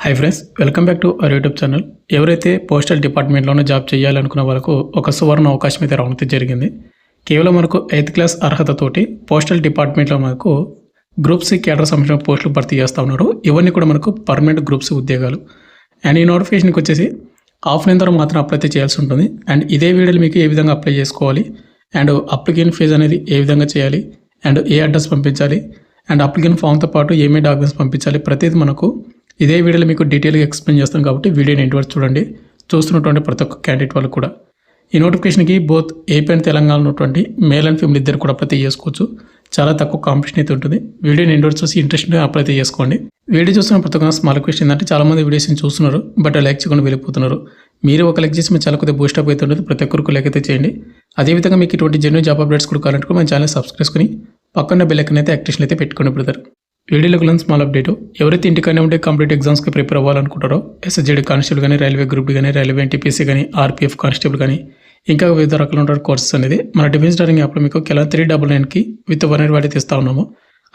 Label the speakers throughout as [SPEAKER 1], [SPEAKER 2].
[SPEAKER 1] Hi friends, welcome back to our YouTube channel. ఎవరైతే postal డిపార్ట్మెంట్లోనే job చేయాలనుకున్న వాళ్ళకు ఒక సువర్ణ అవకాశం అయితే రావడం జరిగింది. కేవలం మనకు 8th క్లాస్ అర్హతతోటి పోస్టల్ డిపార్ట్మెంట్లో మనకు గ్రూప్ సి క్యాడర్ సంబంధించిన పోస్టులు భర్తీ చేస్తూ ఉన్నారు. ఇవన్నీ కూడా మనకు పర్మనెంట్ గ్రూప్ సి ఉద్యోగాలు. అండ్ ఈ నోటిఫికేషన్కి వచ్చేసి ఆఫ్లైన్ ద్వారా మాత్రం అప్లై చేయాల్సి ఉంటుంది. అండ్ ఇదే వీడియోలో మీకు ఏ విధంగా అప్లై చేసుకోవాలి, అండ్ అప్లికేషన్ ఫీజు అనేది ఏ విధంగా చేయాలి, అండ్ ఏ అడ్రస్ పంపించాలి, అండ్ అప్లికేషన్ ఫామ్తో పాటు ఏమేమి డాక్యుమెంట్స్ పంపించాలి, ప్రతిదీ మనకు ఇదే వీడియోలో మీకు డీటెయిల్గా ఎక్స్ప్లెయిన్ చేస్తాను. కాబట్టి వీడియోని ఎండ్ వరకు చూడండి. చూస్తున్నటువంటి ప్రతి ఒక్క క్యాండిడేట్ వాళ్ళు కూడా ఈ నోటిఫికేషన్కి బోత్ ఏపీ అండ్ తెలంగాణ ఉన్నటువంటి మేల్ అండ్ ఫీమేల్ ఇద్దరు కూడా అప్లై చేసుకోవచ్చు. చాలా తక్కువ కాంపిటీషన్ అయితే ఉంటుంది. వీడియోని ఎండ్ వరకు చూసి ఇంట్రెస్ట్గా అప్లై చేసుకోండి. వీడియో చూస్తున్న ప్రతి ఒక్క స్మాల్ క్వశ్చన్ ఏంటంటే, చాలామంది వీడియోస్ని చూస్తున్నారు బట్ లైక్ చేయకుండా వెళ్ళిపోతున్నారు. మీరు ఒక లైక్ చేసి మీరు చాలా కొద్దిగా బూస్టప్ అయితే ఉంటుంది. ప్రతి ఒక్కరికి లైక్ అయితే చేయండి. అదేవిధంగా మీకు ఇటువంటి జెన్యూన్ జాబ్ అప్డేట్స్ కూడా కావాలంటే మన ఛానల్ సబ్స్క్రైబ్ చేసుకుని పక్కన బెల్ ఐకాన్ అయితే యాక్టివేషన్ అయితే పెట్టుకోండి బ్రదర్. వీడియోలోకి వెళ్ళిన స్మాల్ అప్డేట్, ఎవరైతే ఇంటికైనా ఉంటే కంప్లీట్ ఎగ్జామ్స్కి ప్రిపేర్ అవ్వాలనుకుంటారో ఎస్ఎస్జేడి కానిస్టేబుల్ కానీ, రైల్వే గ్రూప్ కానీ, రైల్వే ఎన్టీపీసీ కానీ, ఆర్పీఎఫ్ కానిస్టేబుల్ కానీ, ఇంకా వివిధ రకాల ఉన్న కోర్సెస్ అనేది మన డిఫెన్స్ ట్రైనింగ్ యాప్లో మీకు కేవలం 399కి విత్ 1 వాటి తీస్తూ ఉన్నాము.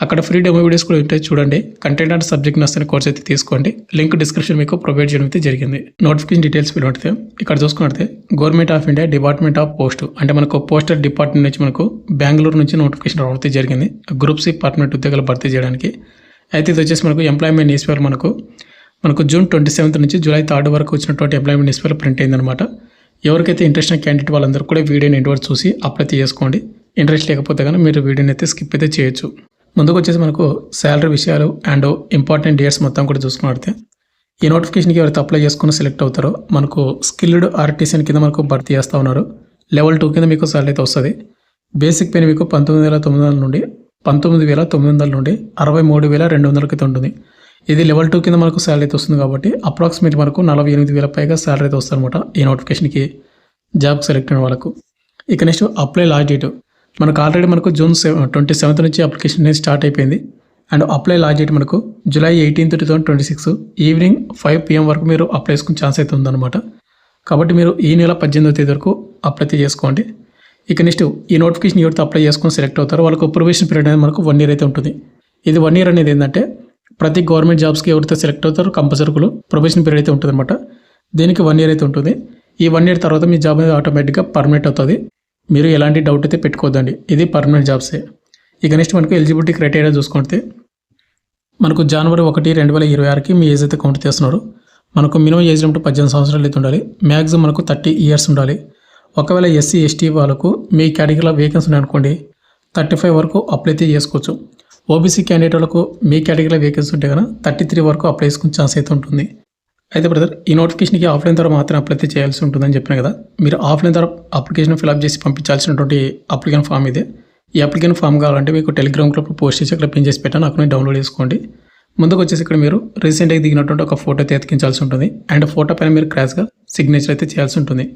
[SPEAKER 1] అక్కడ ఫ్రీ డెమో వీడియోస్ కూడా ఉంటాయి, చూడండి. కంటెంట్ అండ్ సబ్జెక్ట్ నచ్చని కోర్స్ అయితే తీసుకోండి. లింక్ డిస్క్రిప్షన్ మీకు ప్రొవైడ్ చేయడం అయితే జరిగింది. నోటిఫికేషన్ డీటెయిల్స్ పెడితే ఇక్కడ చూసుకుంటే government of India department of post, అంటే మనకు పోస్టల్ డిపార్ట్మెంట్ నుంచి మనకు బెంగళూరు నుంచి నోటిఫికేషన్ రావడం అయితే జరిగింది. గ్రూప్ సి పర్మనెంట్ ఉద్యోగాలు భర్తీ చేయడానికి. అయితే ఇది వచ్చేసి మనకు ఎంప్లాయ్మెంట్ న్యూస్ పేపర్ మనకు జూన్ 27 నుంచి జూలై 3 వరకు వచ్చినటువంటి ఎంప్లాయ్మెంట్ న్యూస్ పేపర్ ప్రింట్ అయిందనమాట. ఎవరికైతే ఇంట్రెస్ట్ ఉన్న క్యాండిడేట్ వాళ్ళందరూ కూడా వీడియోని ఎండ్ వరకు చూసి అప్లై చేసుకోండి. ఇంట్రెస్ట్ లేకపోతే కానీ మీరు వీడియోని అయితే స్కిప్ అయితే చేయొచ్చు. ముందుకు వచ్చేసి మనకు శాలరీ విషయాలు అండ్ ఇంపార్టెంట్ డేట్స్ మొత్తం కూడా చూసుకున్నట్టే, ఈ నోటిఫికేషన్కి ఎవరైతే అప్లై చేసుకుని సెలెక్ట్ అవుతారో మనకు స్కిల్డ్ ఆర్టిసన్ కింద మనకు భర్తీ చేస్తూ ఉన్నారు. లెవెల్ 2 కింద మీకు శాలరీ అయితే వస్తుంది. బేసిక్ పే మీకు 19,900 నుండి 19,900 నుండి 63,200 అయితే ఉంటుంది. ఇది లెవెల్ 2 కింద మనకు శాలరీ అయితే వస్తుంది. కాబట్టి అప్రాక్సిమేట్ మనకు 48,000 పైగా శాలరీ అయితే వస్తుంది అనమాట ఈ నోటిఫికేషన్కి జాబ్ సెలెక్ట్ అయిన వాళ్ళకు. ఇక నెక్స్ట్ అప్లై లాస్ట్ డేట్ మనకు ఆల్రెడీ మనకు జూన్ 27 నుంచి అప్లికేషన్ అనేది స్టార్ట్ అయిపోయింది. అండ్ అప్లై లాస్ట్ డేట్ మనకు జూలై 18, 2026 ఈవినింగ్ 5 PM వరకు మీరు అప్లై చేసుకునే ఛాన్స్ అయితే ఉందన్నమాట. కాబట్టి మీరు ఈ నెల 18వ తేదీ వరకు అప్లై చేసుకోండి. ఇక నెక్స్ట్ ఈ నోటిఫికేషన్ ఎవరితో అప్లై చేసుకుని సెలెక్ట్ అవుతారో వాళ్ళకు ప్రొబేషన్ పీరియడ్ అనేది మనకు 1 year అయితే ఉంటుంది. ఇది 1 year అనేది ఏంటంటే ప్రతి గవర్నమెంట్ జాబ్స్కి ఎవరైతే సెలెక్ట్ అవుతారో కంపల్సరీ ప్రొబేషన్ పీరియడ్ అయితే ఉంటుంది అనమాట. దీనికి 1 year అయితే ఉంటుంది. ఈ 1 year తర్వాత మీ జాబ్ అనేది ఆటోమేటిక్గా పర్మనెంట్ అవుతుంది. మీరు ఎలాంటి డౌట్ అయితే పెట్టుకోవద్దండి, ఇది పర్మనెంట్ జాబ్సే. ఇక నెక్స్ట్ మనకు ఎలిజిబిలిటీ క్రైటీరియా చూసుకుంటే మనకు జనవరి 1, 2026కి మీ ఏజ్ అయితే కౌంట్ చేస్తున్నారు. మనకు మినిమం ఏజ్ లిమిట్ 18 సంవత్సరాలు అయితే ఉండాలి. మ్యాక్సిమం మనకు 30 years ఉండాలి. ఒకవేళ ఎస్సీ ఎస్టీ వాళ్ళకు మీ కేటగిరీలో వేకెన్సీ ఉన్నాయనుకోండి 35 వరకు అప్లై అయితే చేసుకోవచ్చు. ఓబీసీ క్యాండిడేట్ వాళ్ళకు మీ కేటగిరీలో వేకెన్సీ ఉంటే కనుక 33 వరకు అప్లై చేసుకునే ఛాన్స్ అయితే ఉంటుంది. అయితే బ్రదర్, ఈ నోటిఫికేషన్కి ఆఫ్లైన్ ద్వారా మాత్రం అప్లై అయితే చేయాల్సి ఉంటుందని చెప్పిన కదా. మీరు ఆఫ్లైన్ ద్వారా అప్లికేషన్ ఫిల్అప్ చేసి పంపించాల్సినటువంటి అప్లికేషన్ ఫామ్ ఇదే. ఈ అప్లికేషన్ ఫామ్ కావాలంటే మీకు టెలిగ్రామ్ గ్రూప్లో పోస్ట్ చేసి అక్కడ పిన్ చేసి పెట్టాను, అక్కడ డౌన్లోడ్ చేసుకోండి. ముందుకు వచ్చేసి ఇక్కడ మీరు రీసెంట్గా దిగినటువంటి ఒక ఫోటో అయితే ఎతికించాల్సి ఉంటుంది. అండ్ ఫోటో పైన మీరు క్రాష్గా సిగ్నేచర్ అయితే చేయాల్సి ఉంటుంది.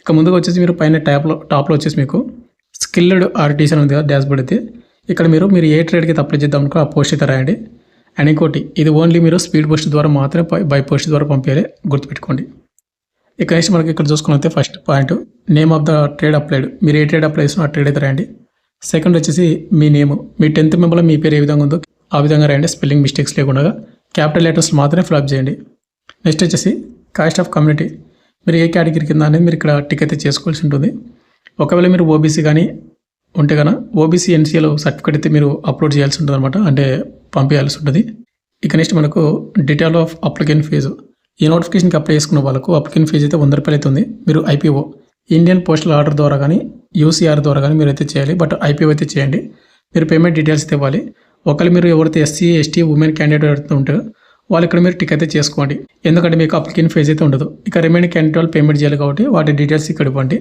[SPEAKER 1] ఇక ముందుకు వచ్చేసి మీరు పైన టాప్లో వచ్చేసి మీకు స్కిల్డ్ ఆర్టిసన్ ఉంది కదా డాష్బోర్డ్ అయితే, ఇక్కడ మీరు ఏ ట్రేడ్కి అయితే అప్లై చేద్దాం అనుకో ఆ పోస్ట్ అయితే రాయండి. అండ్ ఇంకోటి, ఇది ఓన్లీ మీరు స్పీడ్ పోస్ట్ ద్వారా మాత్రమే బై పోస్ట్ ద్వారా పంపించాలి, గుర్తుపెట్టుకోండి. ఇక నెక్స్ట్ మనకి ఇక్కడ చూసుకున్నైతే first point name of the trade applied. మీరు ఏ ట్రేడ్ అప్లై చేసినా ఆ ట్రేడ్ అయితే రాయండి. సెకండ్ వచ్చేసి మీ నేమ్, మీ 10th మెంబర్లో మీ పేరు ఏ విధంగా ఉందో ఆ విధంగా రాయండి, స్పెల్లింగ్ మిస్టేక్స్ లేకుండా క్యాపిటల్ లెటర్స్ మాత్రమే ఫిల్అప్ చేయండి. నెక్స్ట్ వచ్చేసి కాస్ట్ ఆఫ్ కమ్యూనిటీ, మీరు ఏ కేటగిరీ కింద అనేది మీరు ఇక్కడ టిక్ అయితే చేసుకోవాల్సి ఉంటుంది. ఒకవేళ మీరు ఓబీసీ కానీ ఉంటే కనుక ఓబీసీ ఎన్సీఎల్ సర్టిఫికేట్ అయితే మీరు అప్లోడ్ చేయాల్సి ఉంటుంది అనమాట, అంటే పంపించాల్సి ఉంటుంది. ఇక నెక్స్ట్ మనకు డీటెయిల్ ఆఫ్ అప్లికేషన్ ఫీజు. ఈ నోటిఫికేషన్కి అప్లై చేసుకున్న వాళ్ళకు అప్లికేషన్ ఫీజు అయితే 100 రూపాయలు అవుతుంది. మీరు ఐపీఓ ఇండియన్ పోస్టల్ ఆర్డర్ ద్వారా కానీ యూసీఆర్ ద్వారా కానీ మీరు అయితే చేయాలి, బట్ ఐపీఓ అయితే చేయండి. మీరు పేమెంట్ డీటెయిల్స్ అయితే ఇవ్వాలి. ఒకవేళ మీరు ఎవరైతే ఎస్సీ ఎస్టీ ఉమెన్ క్యాండిడేట్ ఎవరైతే ఉంటారో వాళ్ళు ఇక్కడ మీరు టిక్ అయితే చేసుకోండి, ఎందుకంటే మీకు అప్లికేషన్ ఫీజు అయితే ఉండదు. ఇక రిమైనింగ్ క్యాండిడేట్ వాళ్ళు పేమెంట్ చేయాలి కాబట్టి వాటి డీటెయిల్స్ ఇక్కడ ఇవ్వండి.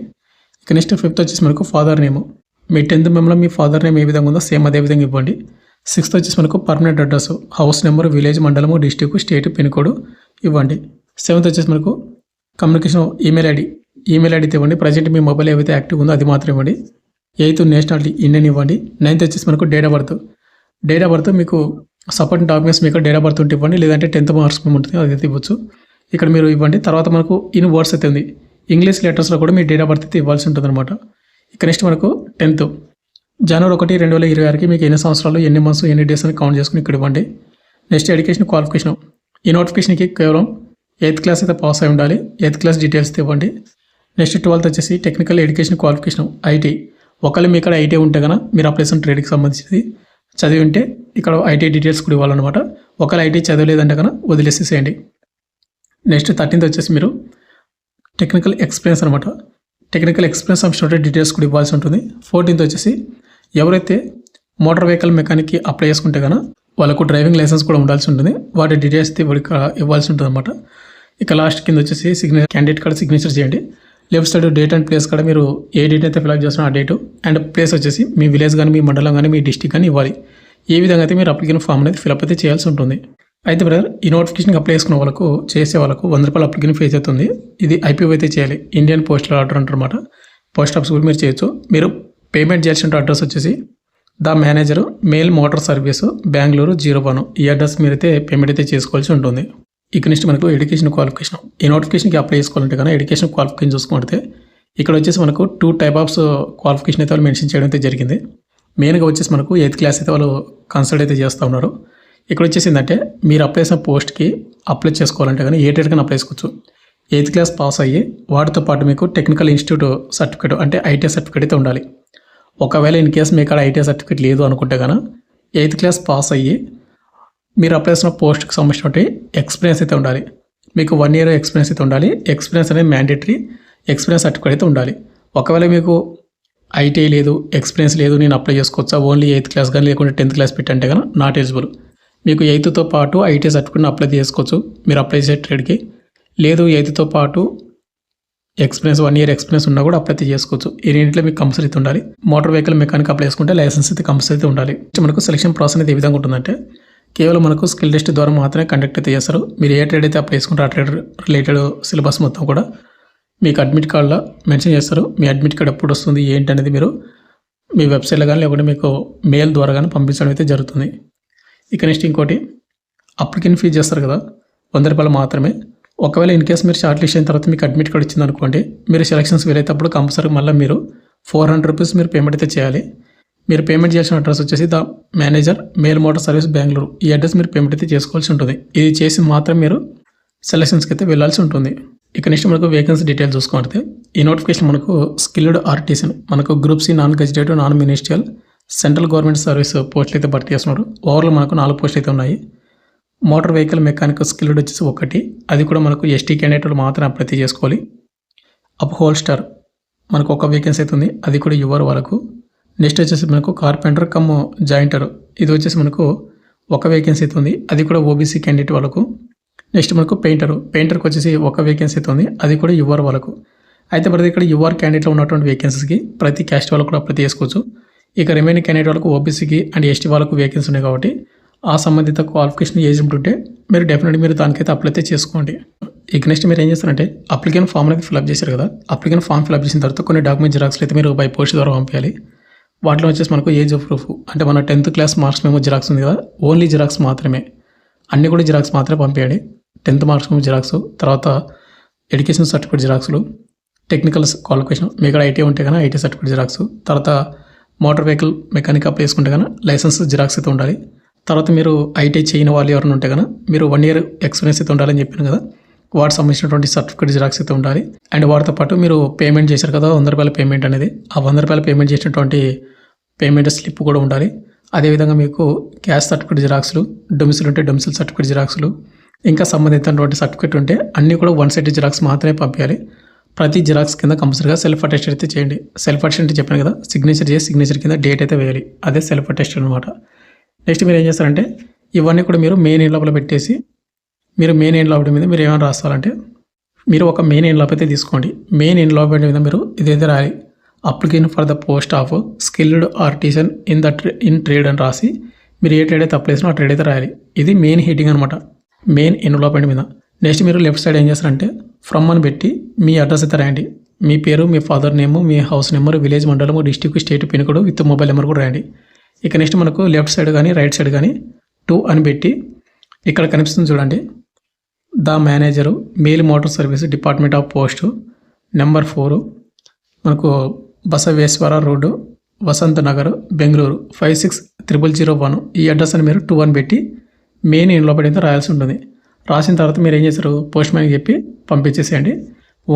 [SPEAKER 1] ఇక నెక్స్ట్ 5th వచ్చేసి మనకు ఫాదర్ నేమ్, మీ 10th మెంబర్లో మీ ఫాదర్ నేమ్ ఏ విధంగా ఉందో సేమ్ అదే విధంగా ఇవ్వండి. 6th వచ్చేసి మనకు permanent address, house number, village, మండలము, డిస్టిక్, స్టేట్, పిన్ కోడ్ ఇవ్వండి. 7th వచ్చేసి మనకు కమ్యూనికేషన్ ఈమెయిల్ ఐడి అయితే ఇవ్వండి. ప్రజెంట్ మీ మొబైల్ ఏవైతే యాక్టివ్ ఉందో అది మాత్రం ఇవ్వండి. 8th నేషనాలిటీ ఇండియన్ ఇవ్వండి. 9th వచ్చేసి మనకు డేట్ ఆఫ్ బర్త్ మీకు సపోర్టింగ్ డాక్యుమెంట్స్ మీకు డేట్ ఆఫ్ బర్త్ ఉంటే ఇవ్వండి, లేదంటే 10th మార్క్స్ ఉంటుంది అది అయితే ఇవ్వచ్చు. ఇక్కడ మీరు ఇవ్వండి. తర్వాత మనకు ఇన్ వర్డ్స్ అయితే ఉంది, ఇంగ్లీష్ లెటర్స్లో కూడా మీ డేట్ ఆఫ్ బర్త్ అయితే ఇవ్వాల్సి ఉంటుంది అనమాట. ఇక నెక్స్ట్ మనకు 10th జనవరి 1, 2026కి మీకు ఎన్ని సంవత్సరాలు, ఎన్ని మంత్స్, ఎన్ని డేస్ అని కౌంట్ చేసుకుని ఇక్కడ ఇవ్వండి. నెక్స్ట్ ఎడ్యుకేషన్ క్వాలిఫికేషన్ ఈ నోటిఫికేషన్కి కేవలం 8th క్లాస్ అయితే పాస్ అయి ఉండాలి. 8th క్లాస్ డీటెయిల్స్ ఇవ్వండి. నెక్స్ట్ 12th వచ్చేసి టెక్నికల్ ఎడ్యుకేషన్ క్వాలిఫికేషన్ ఐటీ. ఒకవేళ మీ ఇక్కడ ఐటీ ఉంటే కనుక మీరు అప్లై చేసిన ట్రేడ్కి సంబంధించి చదివి ఉంటే ఇక్కడ ఐటీ డీటెయిల్స్ కూడా ఇవ్వాలన్నమాట. ఒకవేళ ఐటీ చదవలేదంటే కనుక వదిలేసేసేయండి. నెక్స్ట్ 13th వచ్చేసి మీరు టెక్నికల్ ఎక్స్పీరియన్స్ అనమాట. టెక్నికల్ ఎక్స్పీరియన్స్ సంబంధించిన డీటెయిల్స్ కూడా ఇవ్వాల్సి ఉంటుంది. 14th వచ్చేసి ఎవరైతే మోటార్ వెహికల్ మెకానిక్కి అప్లై చేసుకుంటే కనుక వాళ్ళకు డ్రైవింగ్ లైసెన్స్ కూడా ఉండాల్సి ఉంటుంది. వాటి డీటెయిల్స్ ఇవ్వాల్సి ఉంటుంది అనమాట. ఇక లాస్ట్ కింద వచ్చేసి క్యాండిడేట్ కార్డ్ సిగ్నేచర్ చేయండి. Left side date and place కూడా మీరు ఏ డేట్ అయితే ఫిల్అప్ చేస్తున్నా ఆ డేటు అండ్ ప్లేస్ వచ్చేసి మీ విలేజ్ కానీ మీ మండలం కానీ మీ డిస్టిక్ కానీ ఇవ్వాలి. ఏ విధంగా అయితే మీరు అప్లికేషన్ ఫామ్ అనేది ఫిల్అప్ అయితే చేయాల్సి ఉంటుంది. అయితే బ్రదర్ ఈ నోటిఫికేషన్కి అప్లై చేసుకున్న వాళ్ళకు చేసే వాళ్ళకు ₹100 అప్లికేషన్ ఫీజు అవుతుంది. ఇది ఐపీఓ అయితే చేయాలి. ఇండియన్ పోస్టల్ ఆర్డర్ అంటారన్నమాట. పోస్ట్ ఆఫీస్ కూడా మీరు చేయొచ్చు. మీరు పేమెంట్ చేయాల్సిన అడ్రస్ వచ్చేసి the manager mail motor service Bengaluru 01 ఈ అడ్రస్ మీరైతే పేమెంట్ అయితే చేసుకోవాల్సి ఉంటుంది. ఇక నెక్స్ట్ మనకు ఎడ్యుకేషన్ క్వాలిఫికేషన్. ఈ నోటిఫికేషన్కి అప్లై చేసుకోవాలంటే కానీ ఎడ్యుకేషన్ క్వాలిఫికేషన్ చూసుకుంటే ఇక్కడ వచ్చేసి మనకు 2 టైప్ ఆఫ్ క్వాలిఫికేషన్ అయితే వాళ్ళు మెన్షన్ చేయడం అయితే జరిగింది. మెయిన్గా వచ్చేసి మనకు 8th క్లాస్ అయితే వాళ్ళు కన్సల్ట్ అయితే చేస్తూ ఉన్నారు. ఇక్కడ వచ్చేసి ఏంటంటే మీరు అప్లై చేసిన పోస్ట్కి అప్లై చేసుకోవాలంటే కానీ ఏ డేట్ కానీ అప్లై చేసుకోవచ్చు. 8th క్లాస్ పాస్ అయ్యి వాటితో పాటు మీకు టెక్నికల్ ఇన్స్టిట్యూట్ సర్టిఫికేట్ అంటే ఐటీఐ సర్టిఫికేట్ అయితే ఉండాలి. ఒకవేళ ఇన్ కేసు మీకు అక్కడ ఐటీఐ సర్టిఫికేట్ లేదు అనుకుంటే కనుక 8th క్లాస్ పాస్ అయ్యి మీరు అప్లై చేసిన పోస్ట్కి సంబంధించిన ఎక్స్పీరియన్స్ అయితే ఉండాలి. మీకు 1 year ఎక్స్పీరియన్స్ అయితే ఉండాలి. ఎక్స్పీరియన్స్ అనేది మ్యాండేటరీ. ఎక్స్పీరియన్స్ సర్టిఫికేట్ అయితే ఉండాలి. ఒకవేళ మీకు ఐటీఐ లేదు, ఎక్స్పీరియన్స్ లేదు, నేను అప్లై చేసుకోవచ్చా ఓన్లీ 8th క్లాస్ కానీ లేకుంటే 10th క్లాస్ పెట్టంటే కనుక నాట్ ఎలిజిబుల్. మీకు 8th పాటు ఐటీఐ సర్టిఫికేట్ని అప్లై చేసుకోవచ్చు మీరు అప్లై చేసే ట్రేడ్కి. లేదు 8th పాటు ఎక్స్పీరియన్స్ 1 year ఎక్స్పీరియన్స్ ఉన్నా కూడా అప్లై చేసుకోవచ్చు. ఈ రెండింటిలో మీకు కంపల్సరీ అయితే ఉండాలి. మోటార్ వెహికల్ మెకానిక్ అప్లై చేసుకుంటే లైసెన్స్ అయితే కంపల్సరీ అయితే ఉండాలి. మనకు సెలక్షన్ ప్రాసెస్ అయితే ఏ విధంగా ఉంటుందంటే కేవలం మనకు స్కిల్ టెస్ట్ ద్వారా మాత్రమే కండక్ట్ అయితే చేస్తారు. మీరు ఏ ట్రేడ్ అయితే అప్లై చేసుకుంటారో ఆ ట్రేడ్ రిలేటెడ్ సిలబస్ మొత్తం కూడా మీకు అడ్మిట్ కార్డులో మెన్షన్ చేస్తారు. మీ అడ్మిట్ కార్డ్ ఎప్పుడు వస్తుంది ఏంటి అనేది మీరు మీ వెబ్సైట్లో కానీ లేకుంటే మీకు మెయిల్ ద్వారా కానీ పంపించడం అయితే జరుగుతుంది. ఇక నెక్స్ట్ ఇంకోటి అప్లికేషన్ ఫీజు చేస్తారు కదా ₹100 మాత్రమే. ఒకవేళ ఇన్ కేసు మీరు షార్ట్ లిస్ట్ అయిన తర్వాత మీకు అడ్మిట్ కార్డ్ వచ్చింది అనుకోండి, మీరు సెలక్షన్స్ వెళ్ళేటప్పుడు కంపల్సరీ మళ్ళీ మీరు ₹400 మీరు పేమెంట్ అయితే చేయాలి. మీరు పేమెంట్ చేసిన అడ్రస్ వచ్చేసి the manager mail motor service Bengaluru ఈ అడ్రస్ మీరు పేమెంట్ అయితే చేసుకోవాల్సి ఉంటుంది. ఇది చేసి మాత్రం మీరు సెలక్షన్స్కి అయితే వెళ్ళాల్సి ఉంటుంది. ఇక నెక్స్ట్ మనకు వేకెన్సీ డీటెయిల్స్ చూసుకుంటే ఈ నోటిఫికేషన్ మనకు స్కిల్డ్ ఆర్టిసన్ మనకు group C non gazetted non ministerial central government service పోస్టులు అయితే భర్తీ చేస్తున్నారు. ఓవరాల్ మనకు 4 పోస్టులు అయితే ఉన్నాయి. మోటార్ వెహికల్ మెకానిక్ స్కిల్డ్ వచ్చేసి 1, అది కూడా మనకు ఎస్టీ క్యాండిడేట్లు మాత్రం అప్లై చేసుకోవాలి. అప్ హోల్స్టర్ మనకు 1 వేకెన్సీ అవుతుంది, అది కూడా యువర్ వాళ్ళకు. నెక్స్ట్ వచ్చేసి మనకు కార్పెంటర్ కమ్ జాయింటర్ ఇది వచ్చేసి మనకు 1 వేకెన్సీ అవుతుంది, అది కూడా ఓబీసీ క్యాండిడేట్ వాళ్ళకు. నెక్స్ట్ మనకు పెయింటర్కి వచ్చేసి 1 వేకెన్సీ అవుతుంది, అది కూడా యువర్ వాళ్ళకు. అయితే ప్రతి ఇక్కడ యువర్ క్యాండిడేట్లో ఉన్నటువంటి వేకెన్సీకి ప్రతి క్యాస్ట్ వాళ్ళకు కూడా అప్లై చేసుకోవచ్చు. ఇక రిమైనింగ్ క్యాండిడేట్ వాళ్ళకు ఓబీసీకి అండ్ ఎస్టీ వాళ్ళకు వేకెన్సీ ఉన్నాయి కాబట్టి ఆ సంబంధిత క్వాలిఫికేషన్ ఏజ్ ఉంటుంటే మీరు డెఫినెట్గా మీరు దానికైతే అప్లై అయితే చేసుకోండి. ఇక నెక్స్ట్ మీరు ఏం చేస్తారంటే అప్లికేషన్ ఫామ్ అయితే ఫిల్అప్ చేశారు కదా, అప్లికేషన్ ఫామ్ ఫిల్అప్ చేసిన తర్వాత కొన్ని డాక్యుమెంట్ జిరాక్స్లు అయితే మీరు బై పోస్ట్ ద్వారా పంపించాలి. వాటిలో వచ్చేసి మనకు ఏజ్ ఆఫ్ ప్రూఫ్ అంటే మన 10th క్లాస్ మార్క్స్ మేము జిరాక్స్ ఉంది కదా, ఓన్లీ జిరాక్స్ మాత్రమే, అన్నీ కూడా జిరాక్స్ మాత్రమే పంపించాలి. 10th మార్క్స్ మేము జిరాక్స్, తర్వాత ఎడ్యుకేషన్ సర్టిఫికేట్ జిరాక్స్లు, టెక్నికల్ క్వాలిఫికేషన్ మీకు ఐటీ ఉంటే కన్నా ఐటీ సర్టిఫికేట్ జిరాక్స్, తర్వాత మోటార్ వెహికల్ మెకానిక్ అప్లై చేసుకుంటే కన్నా లైసెన్స్ జిరాక్స్ అయితే ఉండాలి. తర్వాత మీరు ఐటీ చేయని వాళ్ళు ఎవరైనా ఉంటే కన్నా మీరు 1 year ఎక్స్పీరియన్స్ అయితే ఉండాలని చెప్పాను కదా, వాటికి సంబంధించినటువంటి సర్టిఫికేట్ జిరాక్స్ అయితే ఉండాలి. అండ్ వాటితో పాటు మీరు పేమెంట్ చేశారు కదా ₹100 పేమెంట్ అనేది, ఆ ₹100 పేమెంట్ చేసినటువంటి పేమెంట్ స్లిప్ కూడా ఉండాలి. అదేవిధంగా మీకు క్యాష్ సర్టిఫికేట్ జిరాక్స్లు, డొమిసిల్ ఉంటే డొమిసిల్ సర్టిఫికేట్ జిరాక్స్లు, ఇంకా సంబంధించినటువంటి సర్టిఫికేట్ ఉంటే అన్నీ కూడా 1 set జిరాక్స్ మాత్రమే పంపించాలి. ప్రతి జిరాక్స్ కింద కంపల్సరీగా సెల్ఫ్ అటెస్ట్ అయితే చేయండి. సెల్ఫ్ అటెస్ట్ అంటే చెప్పాను కదా, సిగ్నేచర్ చేసి సిగ్నేచర్ కింద డేట్ అయితే వేయాలి, అదే సెల్ఫ్ అటెస్ట్ అనమాట. నెక్స్ట్ మీరు ఏం చేస్తారంటే ఇవన్నీ కూడా మీరు మెయిన్ లోపల పెట్టేసి మీరు మెయిన్ లోపల మీద మీరు ఏమైనా రాస్తారంటే మీరు ఒక మెయిన్ లోపల అయితే తీసుకోండి. మెయిన్ లోపల మీద మీరు ఇదైతే రాయాలి, application for the post of skilled artisan in trade అని రాసి మీరు ఏ ట్రేడ్ అయితే అప్లై చేసినా ఆ ట్రేడ్ అయితే రాయాలి. ఇది మెయిన్ హెడ్డింగ్ అనమాట, మెయిన్ ఎన్వలప్మెంట్ మీద. నెక్స్ట్ మీరు లెఫ్ట్ సైడ్ ఏం చేస్తారంటే ఫ్రమ్ అని పెట్టి మీ అడ్రస్ అయితే రాయండి. మీ పేరు, మీ ఫాదర్ నేమ్, మీ హౌస్ నెంబర్, విలేజ్, మండలము, district, state, pin code with mobile number కూడా రాయండి. ఇక నెక్స్ట్ మనకు లెఫ్ట్ సైడ్ కానీ రైట్ సైడ్ కానీ 2 అని పెట్టి ఇక్కడ కనిపిస్తుంది చూడండి, the manager mail motor service department of post number 4 మనకు బసవేశ్వర రోడ్డు వసంత్ నగర్ బెంగళూరు 560001 ఈ అడ్రస్ అని మీరు 2 అని పెట్టి మెయిన్ లోపల అయితే రాయాల్సి ఉంటుంది. రాసిన తర్వాత మీరు ఏం చేస్తారు, పోస్ట్ మ్యాన్కి చెప్పి పంపించేసేయండి.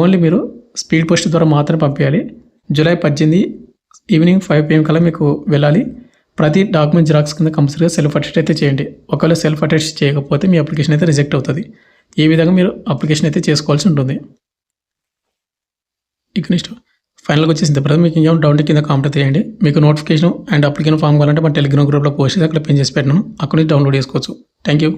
[SPEAKER 1] ఓన్లీ మీరు స్పీడ్ పోస్ట్ ద్వారా మాత్రమే పంపించాలి. జూలై 18 ఈవినింగ్ 5 PM కల్లా మీకు వెళ్ళాలి. ప్రతి డాక్యుమెంట్ జిరాక్స్ కింద కంపల్సరీగా సెల్ఫ్ అటెస్ట్ అయితే చేయండి. ఒకవేళ సెల్ఫ్ అటెస్ట్ చేయకపోతే మీ అప్లికేషన్ అయితే రిజెక్ట్ అవుతుంది. ఈ విధంగా మీరు అప్లికేషన్ అయితే చేసుకోవాల్సి ఉంటుంది. ఇక నెక్స్ట్ ఫైనల్గా వచ్చేసింది. ప్రతి మీకు ఇంకేమైనా డౌట్ కింద కామెంట్ చేయండి. మీకు నోటిఫికేషన్ అండ్ అప్లికేషన్ ఫామ్ కావాలంటే మన టెలిగ్రామ్ గ్రూప్లో పోస్ట్ చేసి అక్కడ పిన్ చేసి పెట్టినాను. అక్కడ నుంచి డౌన్లోడ్ చేసుకోవచ్చు. Thank you.